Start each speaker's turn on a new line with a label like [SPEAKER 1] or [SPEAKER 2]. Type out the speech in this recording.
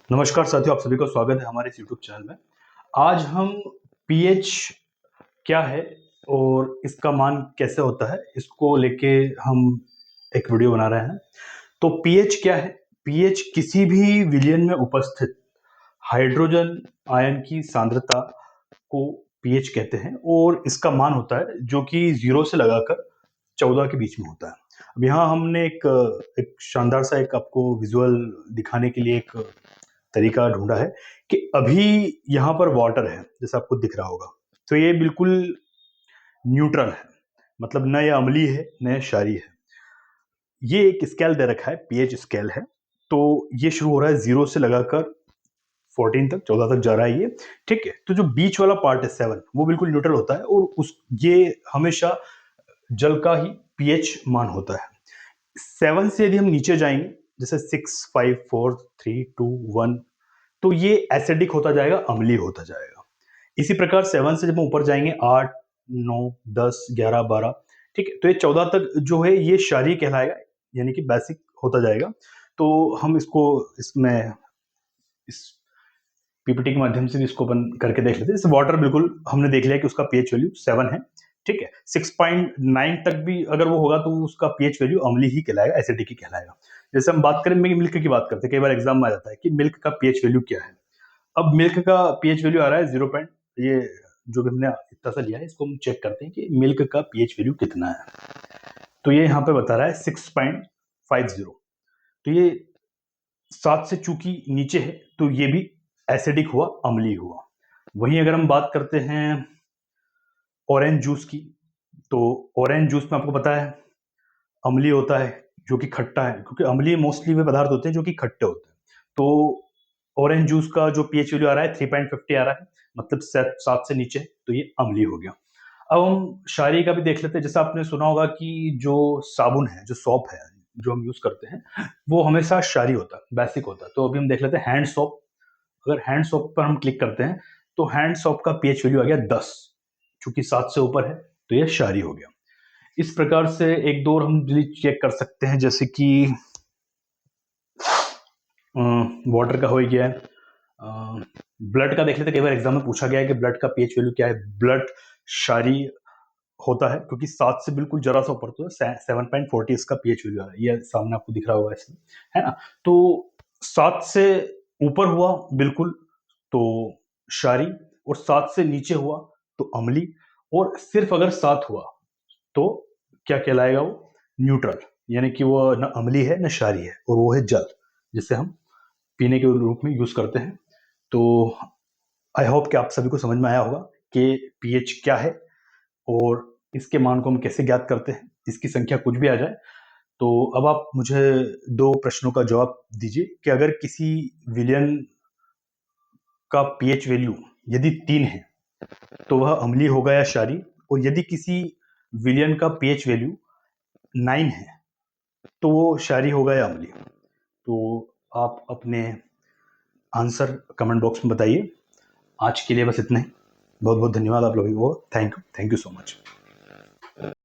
[SPEAKER 1] नमस्कार साथियों, आप सभी का स्वागत है हमारे इस यूट्यूब चैनल में। आज हम पीएच क्या है और इसका मान कैसे होता है, इसको लेके हम एक वीडियो बना रहे हैं। तो पीएच क्या है? पीएच किसी भी विलयन में उपस्थित हाइड्रोजन आयन की सांद्रता को पीएच कहते हैं और इसका मान होता है जो कि 0 से लगाकर 14 के बीच में होता है। अब यहाँ हमने एक शानदार सा एक आपको विजुअल दिखाने के लिए एक तरीका ढूंढा है कि अभी यहाँ पर वाटर है, जैसा आपको दिख रहा होगा। तो ये बिल्कुल न्यूट्रल है, मतलब न ये अम्लीय है न ये क्षारीय है। ये एक स्केल दे रखा है, पीएच स्केल है। तो ये शुरू हो रहा है 0 से लगाकर 14 तक, 14 तक जा रहा है ये। ठीक है, तो जो बीच वाला पार्ट है 7, वो बिल्कुल न्यूट्रल होता है और उस ये हमेशा जल का ही पीएच मान होता है। 7 से यदि हम नीचे जाएंगे, जैसे 6, 5, 4, 3, 2, 1, तो ये एसिडिक होता जाएगा, अम्लीय होता जाएगा। इसी प्रकार 7 से जब हम ऊपर जाएंगे, 8, 9, 10, 11, 12, ठीक है, तो ये 14 तक जो है ये क्षारीय कहलाएगा, यानी कि बेसिक होता जाएगा। तो हम इसको इसमें इस पीपीटी के माध्यम से भी इसको अपन करके देख लेते हैं। जैसे वाटर बिल्कुल हमने देख लिया कि उसका पीएच वैल्यू 7 है। ठीक है, 6.9 तक भी अगर वो होगा तो उसका पीएच वैल्यू अम्लीय ही कहलाएगा, एसिडिक ही कहलाएगा। जैसे हम बात करें मिल्क की बात करते हैं, कई बार एग्जाम में आ जाता है कि मिल्क का पीएच वैल्यू क्या है। अब मिल्क का पीएच वैल्यू आ रहा है 0 पॉइंट, ये जो भी हमने इतना सा लिया है, इसको हम चेक करते हैं कि मिल्क का पीएच वैल्यू कितना है। तो ये यहाँ पे बता रहा है 6.50। तो ये 7 से चूंकि नीचे है तो ये भी एसिडिक हुआ, अम्लीय हुआ। वहीं अगर हम बात करते हैं ऑरेंज जूस की, तो ऑरेंज जूस में आपको पता है अम्लीय होता है, जो कि खट्टा है, क्योंकि अम्लीय मोस्टली वे पदार्थ होते हैं जो कि खट्टे होते हैं। तो ऑरेंज जूस का जो पीएच वैल्यू आ रहा है 3.50 आ रहा है, मतलब 7 से नीचे, तो ये अम्लीय हो गया। अब हम क्षारीय का भी देख लेते हैं। जैसा आपने सुना होगा कि जो साबुन है, जो सॉप है, जो हम यूज करते हैं, वो हमेशा क्षारीय होता है, बेसिक होता है। तो अभी हम देख लेते हैं हैंड सॉप। अगर हैंड सॉप पर हम क्लिक करते हैं तो हैंड सॉप का पीएच वैल्यू आ गया 10, चूंकि 7 से ऊपर है तो ये क्षारीय हो गया। इस प्रकार से एक दो और हम चेक कर सकते हैं, जैसे कि वाटर का हो ही गया है। ब्लड का देख लेते हैं, कई बार एग्जाम में पूछा गया है कि ब्लड का पीएच वैल्यू क्या है। ब्लड क्षारीय होता है, क्योंकि 7 से बिल्कुल जरा सा ऊपर, तो 7.40 इसका पीएच वैल्यू आ रहा है, ये सामने आपको दिख रहा होगा इसमें, है ना। तो 7 से ऊपर हुआ बिल्कुल तो क्षारीय, और 7 से नीचे हुआ तो अम्लीय, और सिर्फ अगर 7 हुआ तो क्या कहलाएगा? वो न्यूट्रल, यानी कि वो न अम्लीय है न क्षारीय है, और वो है जल, जिसे हम पीने के रूप में यूज करते हैं। तो आई होप कि आप सभी को समझ में आया होगा कि पीएच क्या है और इसके मान को हम कैसे ज्ञात करते हैं, इसकी संख्या कुछ भी आ जाए। तो अब आप मुझे दो प्रश्नों का जवाब दीजिए कि अगर किसी विलयन का पीएच वैल्यू यदि 3 है तो वह अम्लीय होगा या क्षारीय, और यदि किसी विलयन का पीएच वैल्यू 9 है तो वो क्षारीय होगा या अम्लीय। तो आप अपने आंसर कमेंट बॉक्स में बताइए। आज के लिए बस इतना ही। बहुत बहुत धन्यवाद आप लोगों को। Thank you so much.